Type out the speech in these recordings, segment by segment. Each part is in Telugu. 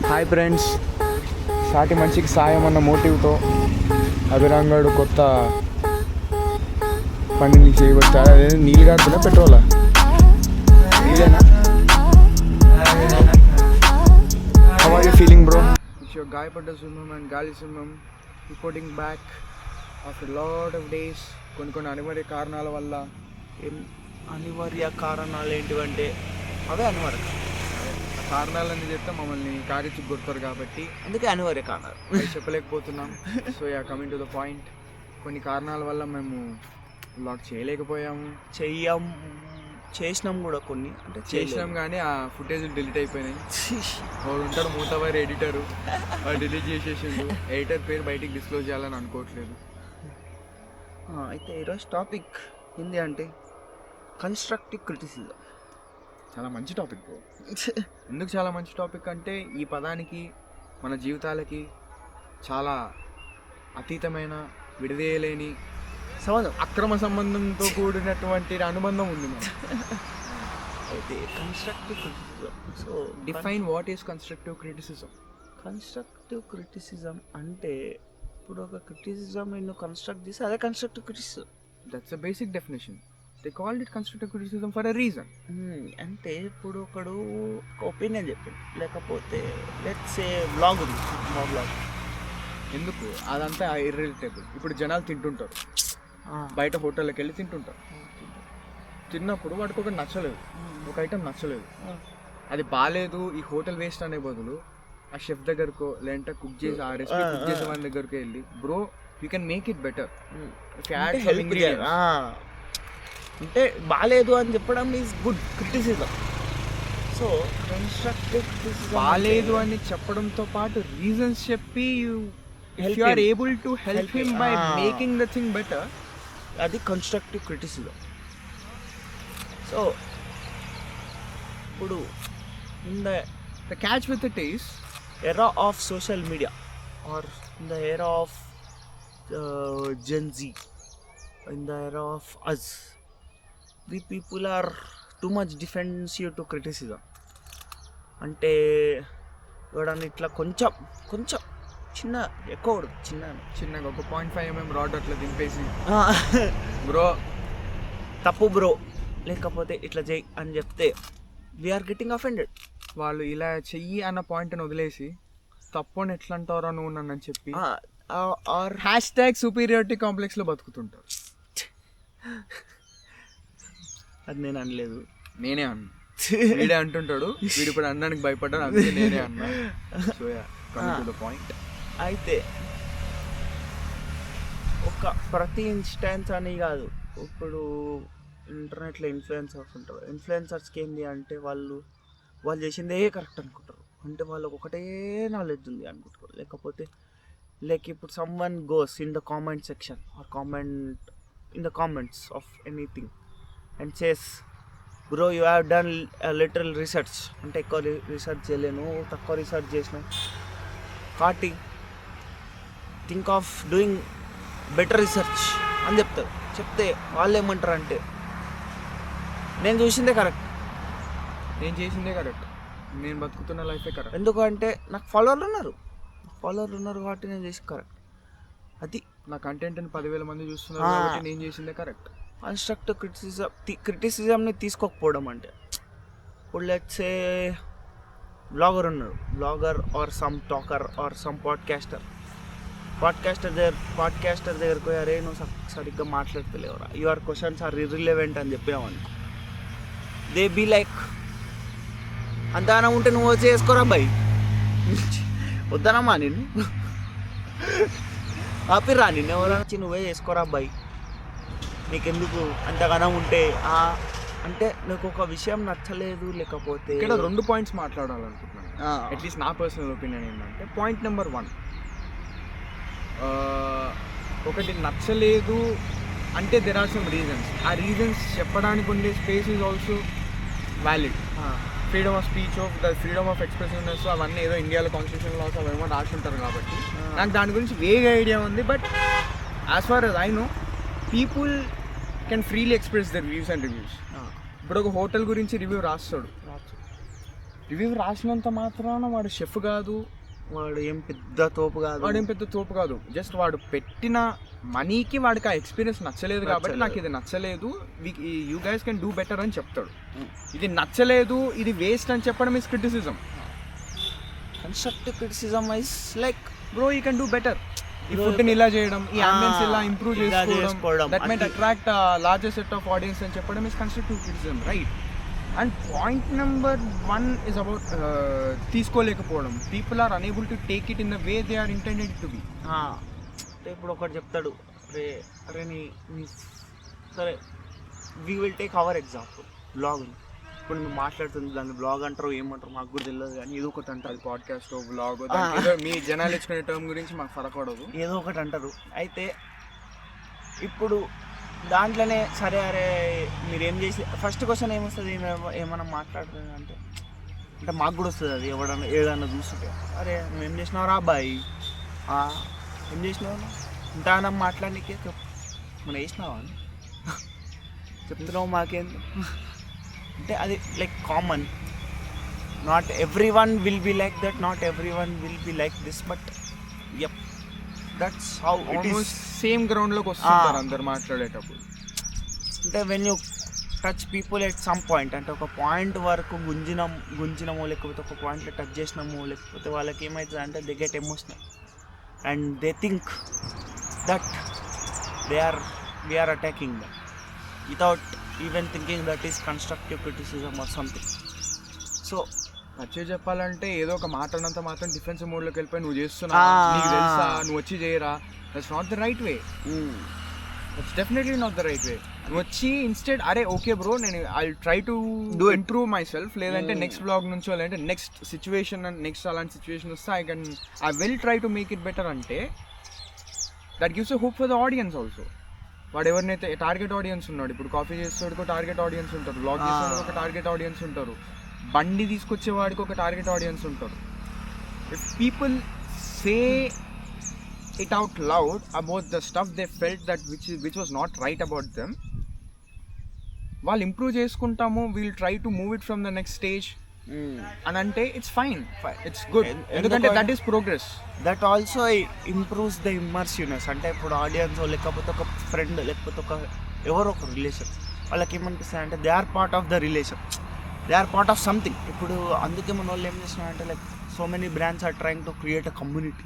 హాయ్ ఫ్రెండ్స్, సాటి మనిషికి సాయం అన్న మోటివ్తో అభిరాంగడు కొత్త పనిని చేయబట్టారు. అదే నీళ్ళు కాడుతున్నా పెట్రోలా ఇదేనా? How are you feeling bro? It's your గాయపడ్డ సింహం అండ్ గాలి సింహం reporting back after lot of days. కొన్ని అనివార్య కారణాల వల్ల. అనివార్య కారణాలు ఏంటివంటే అవే అనివార్య కారణాలన్నీ చెప్తే మమ్మల్ని కారిచ్చి కొడతారు కాబట్టి అందుకే అనివార్య కారణాలు చెప్పలేకపోతున్నాం. So coming to the point, కొన్ని కారణాల వల్ల మేము బ్లాగ్ చేయలేకపోయాము. చేసినాం కూడా కొన్ని, అంటే చేసినాం కానీ ఆ ఫుటేజ్ డిలీట్ అయిపోయినాయి. వాడు ఉంటాడు మూతవారి ఎడిటరు, వాడు డిలీట్ చేసేసిండు. ఎడిటర్ పేరు బయటికి డిస్క్లోజ్ చేయాలని అనుకోవట్లేదు. అయితే ఈరోజు టాపిక్ ఏంటి అంటే కన్స్ట్రక్టివ్ క్రిటిసిజం. చాలా మంచి టాపిక్ బ్రో. ఎందుకు చాలా మంచి టాపిక్ అంటే ఈ పదానికి మన జీవితాలకి చాలా అతీతమైన, విడదీయలేని సంబంధం, అక్రమ సంబంధంతో కూడినటువంటి అనుబంధం ఉంది మనకి. అయితే constructive criticism. So define what is constructive criticism. Constructive criticism అంటే ఇప్పుడు ఒక క్రిటిసిజం నిన్ను కన్స్ట్రక్ట్ చేసి అదే constructive criticism. That's a basic definition. They called it constructive criticism for a reason. అంటే ఇప్పుడు ఒకడు ఒక ఒపీనియన్ చెప్పింది, లేకపోతే లెట్స్ సే బ్లాగ్ ఉంది, మా బ్లాగ్ ఎందుకు అదంతా ఇర్రిలేటబుల్. ఇప్పుడు జనాలు తింటుంటారు, బయట హోటల్కి వెళ్ళి తింటుంటారు. తిన్నప్పుడు వాడికి ఒకటి నచ్చలేదు, ఒక ఐటెం నచ్చలేదు, అది బాగాలేదు, ఈ హోటల్ వేస్ట్ అనే బదులు ఆ షెఫ్ దగ్గరకో లేదంటే కుక్ చేసి ఆ రెసిపీ కుక్ చేసే వాళ్ళ దగ్గరికి వెళ్ళి bro you can make it better, అంటే బాగాలేదు అని చెప్పడం is good criticism. So constructive criticism బాగాలేదు అని చెప్పడంతో పాటు రీజన్స్ చెప్పి you are able to help him by making the thing better, అది కన్స్ట్రక్టివ్ క్రిటిసిజం. సో ఇప్పుడు in the catch with it is era of social media or in the era of Gen Z, in the era of us, we people are too much defensive to criticism. అంటే ఎవడన్నా ఇట్లా కొంచెం చిన్న ఎక్కువ చిన్నగా ఒక 0.5 mm రాడ్ అట్లా దింపేసి బ్రో తప్పు బ్రో లేకపోతే ఇట్లా చెయ్యి అని చెప్తే వీఆర్ గెట్టింగ్ అఫెండెడ్. వాళ్ళు ఇలా చెయ్యి అన్న పాయింట్ని వదిలేసి తప్పు అని ఎట్లా అంటారో నువ్వు నన్ను అని చెప్పి ఆర్ #superiority కాంప్లెక్స్లో బతుకుతుంటారు. అది నేను అనలేదు, నేనే అన్నా. వీడే అంటుంటాడు, వీడు ఇప్పుడు అన్నానికి భయపడ్డాను, అందుకే నేనే అన్నా. So the point. అయితే ఒక ప్రతి ఇన్స్టెన్స్ అని కాదు, ఇప్పుడు ఇంటర్నెట్లో ఇన్ఫ్లుయెన్సర్స్ ఉంటారు. ఇన్ఫ్లుయెన్సర్స్కి ఏంటి అంటే వాళ్ళు చేసిందే కరెక్ట్ అనుకుంటారు, అంటే వాళ్ళకి ఒకటే నాలెడ్జ్ ఉంది అనుకుంటారు. లేకపోతే లైక్ ఇప్పుడు some one goes in the comment section are comment in the comments off anything and says bro you have done little research, అంటే ఎక్కువ రీసెర్చ్ చేయలేను, తక్కువ రీసెర్చ్ చేసిన కాటి think of doing better research అని చెప్తే వాళ్ళు ఏమంటారు అంటే నేను చూసిందే కరెక్ట్, నేను చేసిందే కరెక్ట్, నేను బతుకుతున్న లైఫే కరెక్ట్. ఎందుకంటే నాకు ఫాలోవర్లు ఉన్నారు కాబట్టి నేను చేసి కరెక్ట్. అది నా కంటెంట్ని 10,000 మంది చూస్తున్నారు కాబట్టి నేను చేసిందే కరెక్ట్. కన్స్ట్రక్టివ్ క్రిటిసిజంని తీసుకోకపోవడం అంటే ఇప్పుడు let's say blogger or some talker or some podcaster దగ్గరకు పోయి అరే నువ్వు సరిగ్గా మాట్లాడతలేవురా, యువర్ క్వశ్చన్స్ ఆర్ ఇర్రిలెవెంట్ అని చెప్పామని దే బీ లైక్ అంతగానం ఉంటే నువ్వు వచ్చి వేసుకోరా బాయ్, వద్దనమ్మా నిన్ను ఆపిరా, నిన్ను ఎవరైనా వచ్చి నువ్వే చేసుకోరా బాయ్, నీకెందుకు అంతగానం ఉంటే అంటే నీకు ఒక విషయం నచ్చలేదు. లేకపోతే ఇక్కడ 2 పాయింట్స్ మాట్లాడాలనుకుంటున్నాను. అట్లీస్ట్ నా పర్సనల్ ఒపీనియన్ ఏంటంటే, పాయింట్ నెంబర్ 1, ఒకటి నచ్చలేదు అంటే దెర్ ఆర్ సమ్ రీజన్స్. ఆ రీజన్స్ చెప్పడానికి ఉండే space is also valid. Freedom of speech, freedom of expressiveness అవన్నీ ఏదో ఇండియాలో కాన్స్టిట్యూషన్ లాస్ అవేమో రాసి ఉంటారు కాబట్టి నాకు దాని గురించి వేగ్ ఐడియా ఉంది. But as far as I know, people can freely express their views and reviews. ఇప్పుడు ఒక హోటల్ గురించి రివ్యూ రాస్తాడు, రివ్యూ రాసినంత మాత్రాన వాడు షెఫ్ కాదు, వాడు ఏం పెద్ద తోపు కాదు, వాడు ఏం పెద్ద తోపు కాదు. జస్ట్ వాడు పెట్టిన మనీకి వాడికి ఆ ఎక్స్పీరియన్స్ నచ్చలేదు కాబట్టి నాకు ఇది నచ్చలేదు, you guys can do better అని చెప్తాడు. ఇది నచ్చలేదు, ఇది వేస్ట్ అని చెప్పడం is criticism. Constructive criticism is like bro you can do better. ఈ ఫుడ్ని ఇలా చేయడం, ఈ అంబియన్స్ ఇలా ఇంప్రూవ్ చేసుకోవడం, that might attract larger set of audience అని చెప్పడం ఇస్ constructive criticism, right? And point number 1 is about తీసుకోలేకపోవడం. People are unable to take it in the way they are intended to be. అంటే ఇప్పుడు ఒకటి చెప్తాడు, అరే నీ సరే we will take our example blog. ఇప్పుడు మేము మాట్లాడుతుంది దాన్ని బ్లాగ్ అంటారు ఏమంటారు మాకు కూడా తెలియదు, కానీ ఏదో ఒకటి అంటారు, పాడ్కాస్ట్ బ్లాగ్ మీ జనాలు ఇచ్చుకునే టర్మ్ గురించి మాకు ఫరకూడదు, ఏదో ఒకటి అంటారు. అయితే ఇప్పుడు దాంట్లోనే సరే అరే మీరేం చేసి ఫస్ట్ క్వశ్చన్ ఏమొస్తుంది, ఏమన్నా మాట్లాడుతుంది అంటే మాకు కూడా వస్తుంది అది, ఎవడన్నా ఏదన్నా చూస్తుంటే అరే నువ్వేం చేసినావురా అబ్బాయి, ఏం చేసినావు ఇంత మాట్లాడనీకే మనం వేసినావా అని చెప్తున్నావు మాకేంది అంటే అది like common. Not every one will be like that, not every one will be like this, but yup that's how it is. Same గ్రౌండ్లోకి వస్తుంటారు అందరు మాట్లాడేటప్పుడు. అంటే when you touch people at some point, అంటే ఒక పాయింట్ వరకు గుంజినమో లేకపోతే ఒక పాయింట్లో టచ్ చేసినామో లేకపోతే వాళ్ళకి ఏమవుతుంది అంటే they get emotional and they think that we are attacking them without even thinking that is constructive criticism or something. So నచ్చే చెప్పాలంటే ఏదో ఒక మాట్లాడినంత మాత్రం డిఫెన్స్ మోడ్లోకి వెళ్ళిపోయి నువ్వు చేస్తున్నావు, నీకు తెలుసా, నువ్వు వచ్చి చేయరా, that's not the right way. That's definitely not the right way. నువ్వు వచ్చి ఇన్స్టెడ్ అరే ఓకే బ్రో నేను I try to improve myself, లేదంటే నెక్స్ట్ బ్లాగ్ నుంచో లేదంటే నెక్స్ట్ సిచ్యువేషన్ నెక్స్ట్ అలాంటి సిచ్యువేషన్ వస్తే I will try to make it better అంటే that gives a hope for the audience also. వాడు ఎవరినైతే టార్గెట్ ఆడియన్స్ ఉన్నాడు, ఇప్పుడు కాఫీ చేసేవాడికి ఒక టార్గెట్ ఆడియన్స్ ఉంటారు, బ్లాగ్ చేసేవాడికి ఒక టార్గెట్ ఆడియన్స్ ఉంటారు, బండి తీసుకొచ్చేవాడికి ఒక టార్గెట్ ఆడియన్స్ ఉంటారు. If people say it out loud about the stuff they felt that which was not right about them, వాళ్ళు ఇంప్రూవ్ చేసుకుంటాము, we'll try to move it from the next stage అని అంటే ఇట్స్ ఫైన్, ఇట్స్ గుడ్, ఎందుకంటే that is progress. That also improves the immersiveness. అంటే ఇప్పుడు ఆడియన్స్ లేకపోతే ఒక ఫ్రెండ్ లేకపోతే ఒక ఎవరో ఒక రిలేషన్ వాళ్ళకి ఏమనిపిస్తుంది అంటే they are part of the relation, they are part of something. ఇప్పుడు అందుకే మన వాళ్ళు ఏం చేస్తున్నారంటే like so many brands are trying to create a community.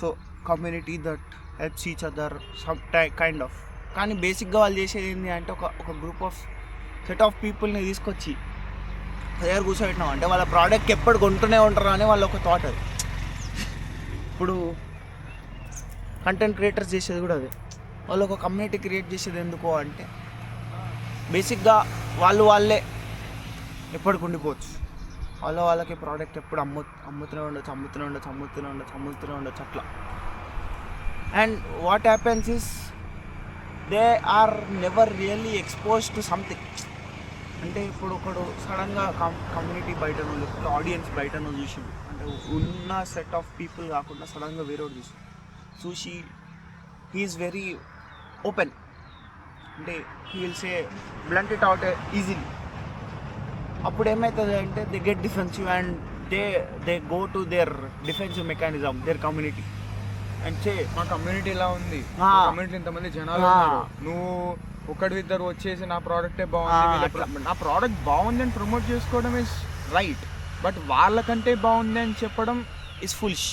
So community that helps each other some kind of. కానీ బేసిక్గా వాళ్ళు చేసేది ఏంటి అంటే ఒక గ్రూప్ ఆఫ్ సెట్ ఆఫ్ పీపుల్ని తీసుకొచ్చి దగ్గర కూర్చోబెట్టినాం అంటే వాళ్ళ ప్రోడక్ట్కి ఎప్పుడు కొంటూనే ఉంటారు అని వాళ్ళ ఒక థాట్. అది ఇప్పుడు కంటెంట్ క్రియేటర్స్ చేసేది కూడా అదే, వాళ్ళు ఒక కమ్యూనిటీ క్రియేట్ చేసేది ఎందుకు అంటే బేసిక్గా వాళ్ళే ఎప్పటికి ఉండిపోవచ్చు, వాళ్ళకి ప్రోడక్ట్ ఎప్పుడు అమ్ముతూనే ఉండొచ్చు అట్లా. And what happens is they are never really expose to something. అంటే ఇప్పుడు ఒకడు సడన్గా కమ్యూనిటీ బయటనో లేకపోతే ఆడియన్స్ బయటనో చూసిండు అంటే ఉన్న సెట్ ఆఫ్ పీపుల్ కాకుండా సడన్గా వేరే చూసి హీఈస్ వెరీ ఓపెన్, అంటే he will say blunt it out easily. అప్పుడు ఏమవుతుంది అంటే they get defensive and they go to their defensive mechanism, there community and say మా కమ్యూనిటీ ఇలా ఉంది, కమ్యూనిటీ ఇంతమంది జనాలు ఉన్నారు, నువ్వు ఒకటి ఇద్దరు వచ్చేసి నా ప్రోడక్టే బాగుంది, నా ప్రోడక్ట్ బాగుంది అని ప్రమోట్ చేసుకోవడం ఇస్ రైట్, బట్ వాళ్ళకంటే బాగుంది అని చెప్పడం is foolish,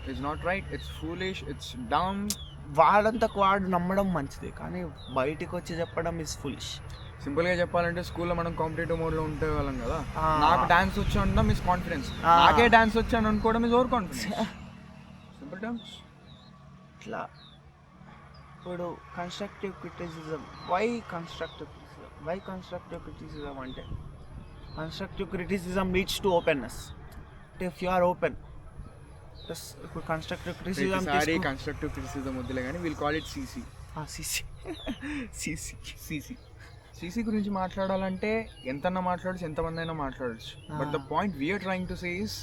it's not right, it's foolish, it's dumb. వాడంతకు వాడు నమ్మడం మంచిది కానీ బయటికి వచ్చి చెప్పడం ఇస్ ఫులిష్. సింపుల్గా చెప్పాలంటే స్కూల్లో మనం కాంపిటేటివ్ మోడ్లో ఉంటే వాళ్ళం కదా, నాకు డాన్స్ వచ్చి అనడం ఇస్ కాన్ఫిడెన్స్, నాకే డాన్స్ వచ్చాను అనుకోవడం is over confidence. Simple terms ఇట్లా. ఇప్పుడు constructive criticism, why constructive criticism అంటే constructive criticism leads to openness. అంటే ఇఫ్ యు ఆర్ ఓపెన్ ఇప్పుడు కన్స్ట్రక్టివ్ క్రిటిసిజం వద్దులే కానీ will call it CC. CC గురించి మాట్లాడాలంటే ఎంతన్నా మాట్లాడచ్చు, ఎంతమంది అయినా మాట్లాడచ్చు, but the point we're trying to say is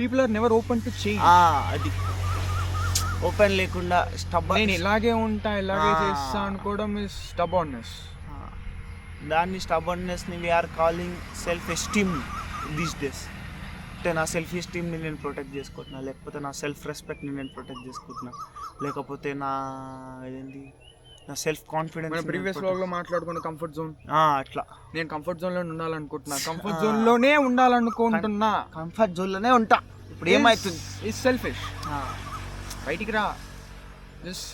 people are never open to change. అది ఓపెన్ లేకుండా నేను ఇలాగే ఉంటా ఇలాగే చేస్తా అనుకోవడం ఇస్ స్టబార్న్నెస్. దాన్ని స్టబర్నెస్ని we're calling self esteem these days. అంటే నా సెల్ఫ్ ఎస్టీమ్ని నేను ప్రొటెక్ట్ చేసుకుంటున్నా, లేకపోతే నా సెల్ఫ్ రెస్పెక్ట్ని నేను ప్రొటెక్ట్ చేసుకుంటున్నా, లేకపోతే నా సెల్ఫ్ కాన్ఫిడెన్స్. ప్రీవియస్ వ్లాగ్లో మాట్లాడుకున్న కంఫర్ట్ జోన్, అట్లా నేను కంఫర్ట్ జోన్లో ఉండాలనుకుంటున్నా, కంఫర్ట్ జోన్లోనే ఉండాలనుకుంటున్నా, కంఫర్ట్ జోన్లోనే ఉంటా. ఇప్పుడు ఏమవుతుంది? Is selfish. బయటికి రా, just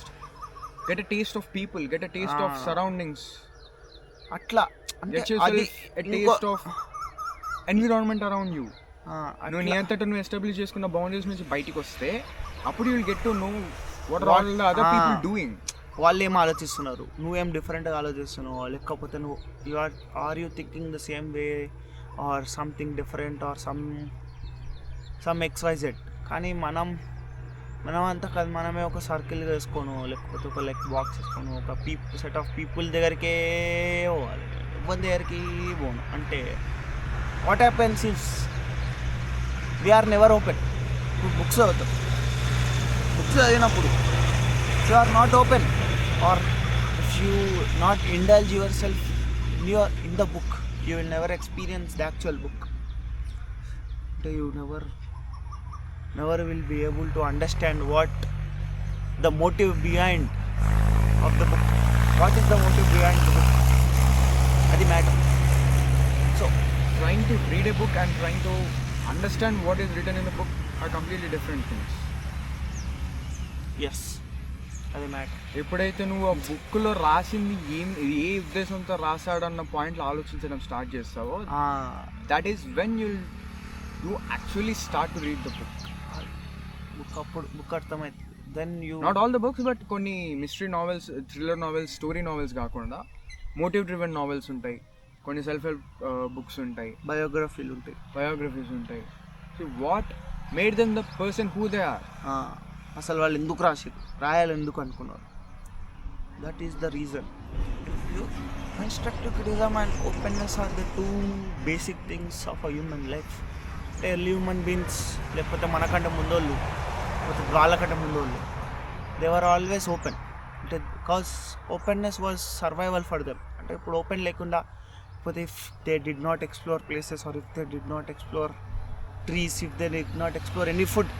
get a taste of people, get a taste of surroundings. అట్లా get yourself a taste of environment around you. నువ్వు నీ అంతటా నువ్వు ఎస్టాబ్లిష్ చేసుకున్న బౌండరీస్ నుంచి బయటికి వస్తే అప్పుడు you will get to know what are all the other people doing. వాళ్ళు ఏం ఆలోచిస్తున్నారు, నువ్వేం డిఫరెంట్గా ఆలోచిస్తున్నావు, లేకపోతే నువ్వు are you thinking the same way or something different or some XYZ. కానీ మనం అంతా కాదు, మనమే ఒక సర్కిల్ వేసుకోను, లేకపోతే ఒక బాక్స్ వేసుకోను, ఒక సెట్ ఆఫ్ పీపుల్ దగ్గరికే పోవాలి, ఎవరి దగ్గరికి పోను. అంటే what happens if we're never open. ఇప్పుడు బుక్స్ చదివినప్పుడు you are not open or if you not indulge yourself in the book, you will never experience the actual book. అంటే you never will be able to understand what the motive behind of the book. What is the motive behind the book? That matter. So trying to read a book and trying to understand what is written in the book are completely different things. Yes, అది మ్యాటర్. ఎప్పుడైతే నువ్వు ఆ బుక్లో రాసింది ఏ ఉద్దేశంతో రాశాడన్న పాయింట్లు ఆలోచించడం స్టార్ట్ చేస్తావో, that is when you actually start to read the book. Book అర్థమైంది. Then you not all the books, but కొన్ని mystery novels, thriller novels, story novels కాకుండా మోటివ్ డ్రివెన్ నావెల్స్ ఉంటాయి, కొన్ని సెల్ఫ్ హెల్ప్ బుక్స్ ఉంటాయి, బయోగ్రఫీస్ ఉంటాయి. So what made them the person who they are? అసలు వాళ్ళు ఎందుకు రాయాలి ఎందుకు అనుకున్నారు? That is the reason. Constructive criticism and openness are the two basic things of a human life. అంటే హ్యూమన్ బీయింగ్స్, లేకపోతే మనకంటే ముందోళ్ళు, లేకపోతే వాళ్ళకంటే ముందోళ్ళు, దే ఆర్ ఆల్వేస్ ఓపెన్. అంటే because openness was survival for them. అంటే ఇప్పుడు ఓపెన్ లేకుండా, లేకపోతే if they did not explore places or if they did not explore trees, if they did not explore any food,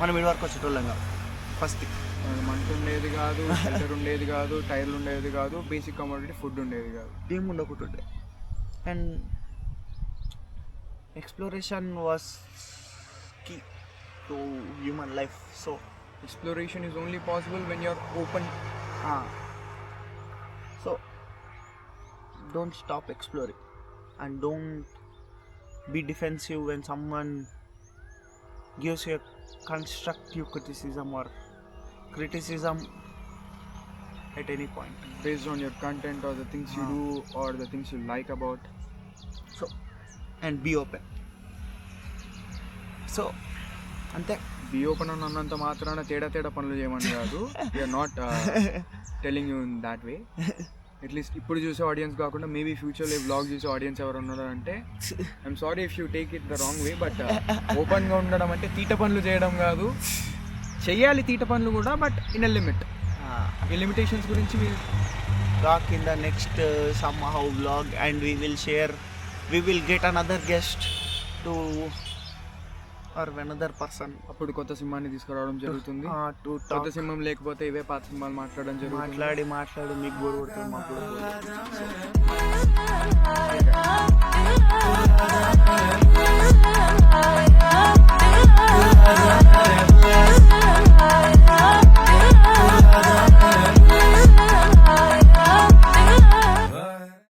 మనం ఇటు వరకు వచ్చేటోళ్ళం కాదు. ఫస్ట్ మంట ఉండేది కాదు, షెల్టర్ ఉండేది కాదు, టైర్లు ఉండేది కాదు, బేసిక్ కమోడిటీ ఫుడ్ ఉండేది కాదు, ఏం ఉండకుంటుండే. And exploration was key to human life. So exploration is only possible when you're open. So don't stop exploring and don't be defensive when someone gives you a constructive criticism or criticism at any point based on your content or the things you do or the things you like about. So and be open. So అంతే. బీ ఓపెన్ అని అన్నంత మాత్రాన తేడా పనులు చేయమని కాదు. We are not telling you in that way. At least ఇప్పుడు చూసే ఆడియన్స్ కాకుండా మేబీ ఫ్యూచర్లో బ్లాగ్ చూసే ఆడియన్స్ ఎవరు ఉన్నారో అంటే I'm sorry if you take it the wrong way. But ఓపెన్గా ఉండడం అంటే తీట పనులు చేయడం కాదు, చెయ్యాలి తీట పనులు కూడా, బట్ ఇన్ ఎ లిమిట్. ఈ లిమిటేషన్స్ గురించి we talk in the next somehow vlog and we will get another guest to or another person. అప్పుడు కొత్త సింహాన్ని తీసుకురావడం జరుగుతుంది. కొత్త సింహం లేకపోతే ఇవే పాత సింహాలు మాట్లాడడం జరుగుతుంది. మాట్లాడి మీకు బోర్ కొడుతుంది, మాకు కూడా బోర్.